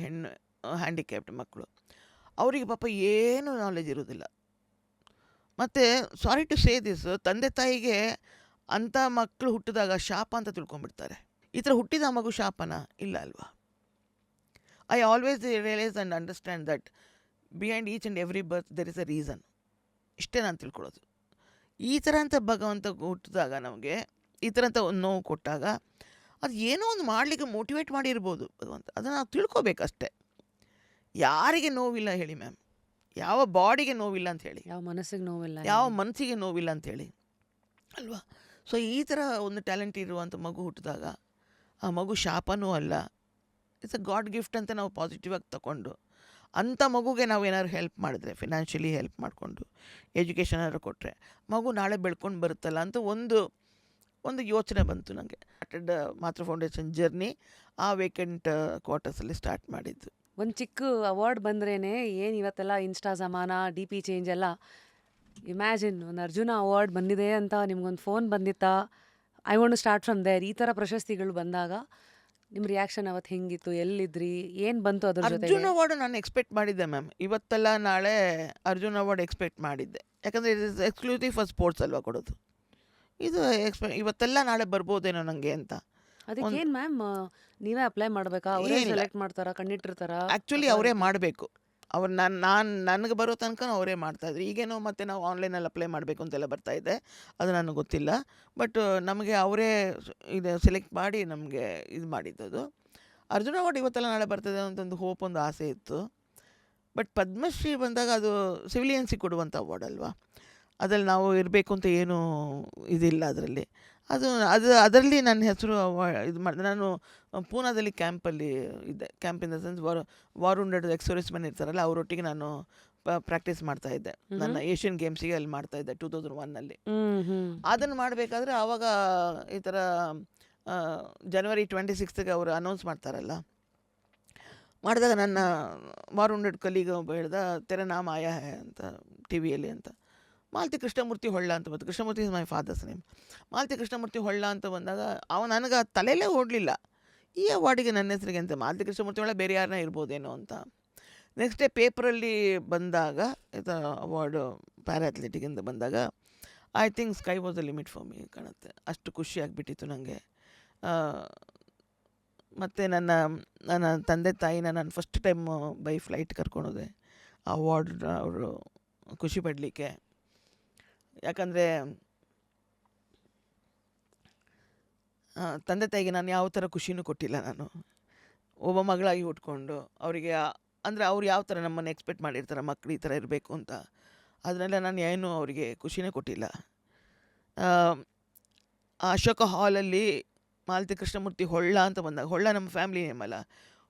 ಹ್ಯಾಂಡಿಕ್ಯಾಪ್ಡ್ ಮಕ್ಕಳು, ಅವರಿಗೆ ಪಾಪ ಏನೂ ನಾಲೆಜ್ ಇರೋದಿಲ್ಲ. ಮತ್ತು ಸಾರಿ ಟು ಸೇ ದಿಸ್, ತಂದೆ ತಾಯಿಗೆ ಅಂಥ ಮಕ್ಕಳು ಹುಟ್ಟಿದಾಗ ಶಾಪ ಅಂತ ತಿಳ್ಕೊಂಬಿಡ್ತಾರೆ. ಈ ಥರ ಹುಟ್ಟಿದ ಮಗು ಶಾಪನ? ಇಲ್ಲ ಅಲ್ವಾ? I always realize and understand that behind each and every birth there is a reason. ಇಷ್ಟೇ ನಾನು ತಿಳ್ಕೊಳ್ಳೋದು. ಈ ಥರ ಅಂತ ಭಗವಂತ ಹುಟ್ಟಿದಾಗ ನಮಗೆ ಈ ಥರ ಅಂತ ಒಂದು ನೋವು ಕೊಟ್ಟಾಗ ಅದು ಏನೋ ಒಂದು ಮಾಡಲಿಕ್ಕೆ ಮೋಟಿವೇಟ್ ಮಾಡಿರ್ಬೋದು ಭಗವಂತ. ಅದನ್ನು ನಾವು ತಿಳ್ಕೊಬೇಕಷ್ಟೆ. ಯಾರಿಗೆ ನೋವಿಲ್ಲ ಹೇಳಿ ಮ್ಯಾಮ್? ಯಾವ ಬಾಡಿಗೆ ನೋವಿಲ್ಲ ಅಂತ ಹೇಳಿ? ಯಾವ ಮನಸ್ಸಿಗೆ ನೋವಿಲ್ಲ, ಯಾವ ಮನಸ್ಸಿಗೆ ನೋವಿಲ್ಲ ಅಂಥೇಳಿ ಅಲ್ವಾ? ಸೊ ಈ ಥರ ಒಂದು ಟ್ಯಾಲೆಂಟ್ ಇರುವಂಥ ಮಗು ಹುಟ್ಟಿದಾಗ ಆ ಮಗು ಶಾಪನೂ ಅಲ್ಲ, ಇಟ್ಸ್ ಅ ಗಾಡ್ ಗಿಫ್ಟ್ ಅಂತ ನಾವು ಪಾಸಿಟಿವ್ ಆಗಿ ತಗೊಂಡು ಅಂಥ ಮಗುಗೆ ನಾವು ಏನಾದ್ರು ಹೆಲ್ಪ್ ಮಾಡಿದ್ರೆ, ಫಿನಾನ್ಷಿಯಲಿ ಹೆಲ್ಪ್ ಮಾಡಿಕೊಂಡು ಎಜುಕೇಷನ್ ಏನಾದ್ರು ಕೊಟ್ಟರೆ ಮಗು ನಾಳೆ ಬೆಳ್ಕೊಂಡು ಬರುತ್ತಲ್ಲ ಅಂತ ಒಂದು ಯೋಚನೆ ಬಂತು ನನಗೆ. ಸ್ಟಾರ್ಟೆಡ್ ಮಾತೃ ಫೌಂಡೇಶನ್ ಜರ್ನಿ ಆ ವೇಕೆಂಟ್ ಕ್ವಾರ್ಟರ್ಸಲ್ಲಿ ಸ್ಟಾರ್ಟ್ ಮಾಡಿದ್ದು. ಒಂದು ಚಿಕ್ಕ ಅವಾರ್ಡ್ ಬಂದ್ರೇನೆ ಏನು ಇವತ್ತೆಲ್ಲ ಇನ್ಸ್ಟಾ ಜಮಾನ, ಡಿ ಪಿ ಚೇಂಜ್ ಎಲ್ಲ. ಇಮ್ಯಾಜಿನ್ ಒಂದು ಅರ್ಜುನ ಅವಾರ್ಡ್ ಬಂದಿದೆ ಅಂತ ನಿಮ್ಗೊಂದು ಫೋನ್ ಬಂದಿತ್ತಾ? I want to start from there. ಈ ಥರ ಪ್ರಶಸ್ತಿಗಳು ಬಂದಾಗ ನಿಮ್ಮ ರಿಯಾಕ್ಷನ್ ಅವತ್ತು ಹೆಂಗಿತ್ತು? ಎಲ್ಲಿದ್ರಿ? ಏನು ಬಂತು ಅದ್ರ ಜೊತೆಗೆ? ಅರ್ಜುನ್ ಅವಾರ್ಡ್ ನಾನು ಎಕ್ಸ್ಪೆಕ್ಟ್ ಮಾಡಿದ್ದೆ ಮ್ಯಾಮ್. ಇವತ್ತೆಲ್ಲ ನಾಳೆ ಅರ್ಜುನ್ ಅವಾರ್ಡ್ ಎಕ್ಸ್ಪೆಕ್ಟ್ ಮಾಡಿದ್ದೆ. ಯಾಕಂದರೆ ಇದು ಇಸ್ ಎಕ್ಸ್ಕ್ಲೂಸಿವ್ ಫಾರ್ ಸ್ಪೋರ್ಟ್ಸ್ ಅಲ್ವಾ ಕೊಡೋದು. ಇದು ಇವತ್ತೆಲ್ಲ ನಾಳೆ ಬರ್ಬೋದೇನೋ ನನಗೆ ಅಂತ. ಅದಕ್ಕೇನು ಮ್ಯಾಮ್, ನೀವೇ ಅಪ್ಲೈ ಮಾಡಬೇಕಾ? ಅವರೇ ಏನಿಲ್ಲ. ಸೆಲೆಕ್ಟ್ ಮಾಡ್ತಾರಾ? ಕಣ್ಣಿಟ್ಟಿರ್ತಾರಾ? ಆ್ಯಕ್ಚುಲಿ ಅವರೇ ಮಾಡಬೇಕು. ಅವ್ರು ನನಗೆ ಬರೋ ತನಕ ಅವರೇ ಮಾಡ್ತಾಯಿದ್ರು. ಈಗೇನೋ ಮತ್ತೆ ನಾವು ಆನ್ಲೈನಲ್ಲಿ ಅಪ್ಲೈ ಮಾಡಬೇಕು ಅಂತೆಲ್ಲ ಬರ್ತಾಯಿದೆ, ಅದು ನನಗೆ ಗೊತ್ತಿಲ್ಲ. ಬಟ್ ನಮಗೆ ಅವರೇ ಇದು ಸೆಲೆಕ್ಟ್ ಮಾಡಿ ನಮಗೆ ಇದು ಮಾಡಿದ್ದದು. ಅರ್ಜುನ ಅವಾರ್ಡ್ ಇವತ್ತೆಲ್ಲ ನಾಳೆ ಬರ್ತದೆ ಅಂತ ಒಂದು ಹೋಪ್, ಒಂದು ಆಸೆ ಇತ್ತು. ಬಟ್ ಪದ್ಮಶ್ರೀ ಬಂದಾಗ ಅದು ಸಿವಿಲಿಯನ್ಸಿಗೆ ಕೊಡುವಂಥ ಅವಾರ್ಡ್ ಅಲ್ವಾ, ಅದ್ರಲ್ಲಿ ನಾವು ಇರಬೇಕು ಅಂತ ಏನೂ ಇದಿಲ್ಲ ಅದರಲ್ಲಿ. ಅದರಲ್ಲಿ ನನ್ನ ಹೆಸರು ಇದು ಮಾಡಿದೆ. ನಾನು ಪೂನಾದಲ್ಲಿ ಕ್ಯಾಂಪಲ್ಲಿ ಇದ್ದೆ. Camp in the sense war ವುಂಡೆಡ್ X-service men ಇರ್ತಾರಲ್ಲ, ಅವರೊಟ್ಟಿಗೆ ನಾನು ಪ್ರಾಕ್ಟೀಸ್ ಮಾಡ್ತಾಯಿದ್ದೆ. ನನ್ನ ಏಷ್ಯನ್ ಗೇಮ್ಸಿಗೆ ಅಲ್ಲಿ ಮಾಡ್ತಾಯಿದ್ದೆ 2001ನಲ್ಲಿ. ಅದನ್ನು ಮಾಡಬೇಕಾದ್ರೆ ಆವಾಗ ಈ ಥರ ಜನವರಿ 26ಗೆ ಅವರು ಅನೌನ್ಸ್ ಮಾಡ್ತಾರಲ್ಲ, ಮಾಡಿದಾಗ ನನ್ನ ವಾರ್ ವುಂಡೆಡ್ ಕಲೀಗ ಒಬ್ಬ ಹೇಳ್ದ, ತೆರೆ ನಾಮ್ ಆಯಾ ಹೇ ಅಂತ ಟಿ ವಿಯಲ್ಲಿ ಅಂತ. ಮಾಲತಿ ಕೃಷ್ಣಮೂರ್ತಿ ಹೊಳ್ಳ ಅಂತ ಬಂತು. Krishnamurthy is my father's name. Malathi Krishnamurthy Holla ಅಂತ ಬಂದಾಗ ನನಗೆ ತಲೆಯಲ್ಲೇ ಓಡಲಿಲ್ಲ ಈ ಅವಾರ್ಡಿಗೆ ನನ್ನ ಹೆಸರಿಗೆ ಅಂತ. ಮಾಲತಿ ಕೃಷ್ಣಮೂರ್ತಿ ಹೊಳ್ಳ ಬೇರೆ ಯಾರನ್ನ ಇರ್ಬೋದೇನೋ ಅಂತ. ನೆಕ್ಸ್ಟ್ ಡೇ ಪೇಪರಲ್ಲಿ ಬಂದಾಗ ಇದು ಅವಾರ್ಡು ಪ್ಯಾರಾ ಅಥ್ಲೆಟಿಕಿಂದ ಬಂದಾಗ I think sky was the limit for me ಕಾಣುತ್ತೆ. ಅಷ್ಟು ಖುಷಿ ಆಗಿಬಿಟ್ಟಿತ್ತು ನನಗೆ. ಮತ್ತು ನನ್ನ ತಂದೆ ತಾಯಿನ ನಾನು ಫಸ್ಟ್ ಟೈಮ್ ಬೈ ಫ್ಲೈಟ್ ಕರ್ಕೊಂಡೋದೆ ಆ ಅವಾರ್ಡ್ ಅವರು ಖುಷಿ ಪಡಲಿಕ್ಕೆ. ಯಾಕಂದರೆ ತಂದೆ ತಾಯಿಗೆ ನಾನು ಯಾವ ಥರ ಖುಷಿನೂ ಕೊಟ್ಟಿಲ್ಲ. ನಾನು ಒಬ್ಬ ಮಗಳಾಗಿ ಹುಟ್ಕೊಂಡು ಅವರಿಗೆ ಅಂದರೆ ಅವ್ರು ಯಾವ ಥರ ನಮ್ಮನ್ನು ಎಕ್ಸ್ಪೆಕ್ಟ್ ಮಾಡಿರ್ತಾರೆ, ಮಕ್ಕಳು ಈ ಥರ ಇರಬೇಕು ಅಂತ, ಅದನ್ನೆಲ್ಲ ನಾನು ಏನೂ ಅವರಿಗೆ ಖುಷಿನೇ ಕೊಟ್ಟಿಲ್ಲ. ಆ ಅಶೋಕ ಹಾಲಲ್ಲಿ ಮಾಲತಿ ಕೃಷ್ಣಮೂರ್ತಿ ಹೊಳ್ಳ ಅಂತ ಬಂದಾಗ, ಹೊಳ್ಳ ನಮ್ಮ ಫ್ಯಾಮ್ಲಿ ನೇಮ್ ಅಲ್ಲ,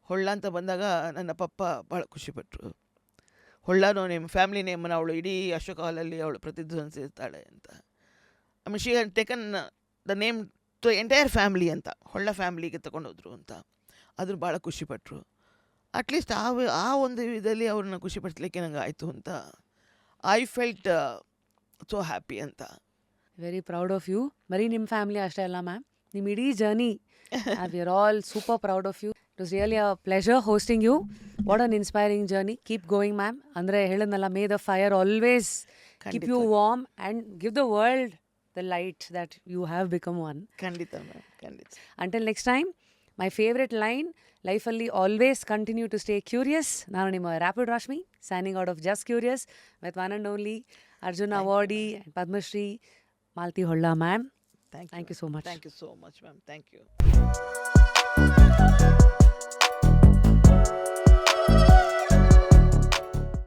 ಹೊಳ್ಳ ಅಂತ ಬಂದಾಗ ನನ್ನ ಪಪ್ಪ ಭಾಳ ಖುಷಿಪಟ್ಟರು. ಹೊಳ್ಳನೋ ನಿಮ್ಮ ಫ್ಯಾಮ್ಲಿ ನೇಮನ್ನು ಅವಳು ಇಡೀ ಅಶೋಕ ಹಾಲಲ್ಲಿ ಅವಳು ಪ್ರತಿಧ್ವನಿಸಿರ್ತಾಳೆ ಅಂತ. I mean she had taken the name to entire family ಅಂತ, ಹೊಳ್ಳ ಫ್ಯಾಮ್ಲಿಗೆ ತಗೊಂಡೋದ್ರು ಅಂತ. ಅದ್ರ ಭಾಳ ಖುಷಿಪಟ್ಟರು. ಅಟ್ಲೀಸ್ಟ್ ಆ ಒಂದು ಇದರಲ್ಲಿ ಅವ್ರನ್ನ ಖುಷಿಪಡಿಸ್ಲಿಕ್ಕೆ ನಂಗೆ ಆಯಿತು ಅಂತ ಐ ಫೆಲ್ಟ್ ಸೋ ಹ್ಯಾಪಿ ಅಂತ. Very proud of you. ಬರೀ ನಿಮ್ಮ ಫ್ಯಾಮಿಲಿ ಅಷ್ಟೇ ಅಲ್ಲ ಮ್ಯಾಮ್, ನಿಮ್ಮ ಇಡೀ journey we are all super proud of you. It was really a pleasure hosting you. What an inspiring journey. Keep going ma'am. ಅಂದರೆ ಹೇಳಿದ್ನಲ್ಲ, may the fire always keep you warm and give the world the light that you have become one. ಖಂಡಿತ ma'am, ಖಂಡಿತ. Until next time, my favourite line, ಲೈಫಲ್ಲಿ always continue to stay curious. ನಾನು ನಿಮ್ಮ rapid Rashmi, signing out of just curious with one and only Arjuna awardee and Padmashri Malathi Holla ma'am. Thank Thank you so much. Thank you so much, ma'am. Thank you.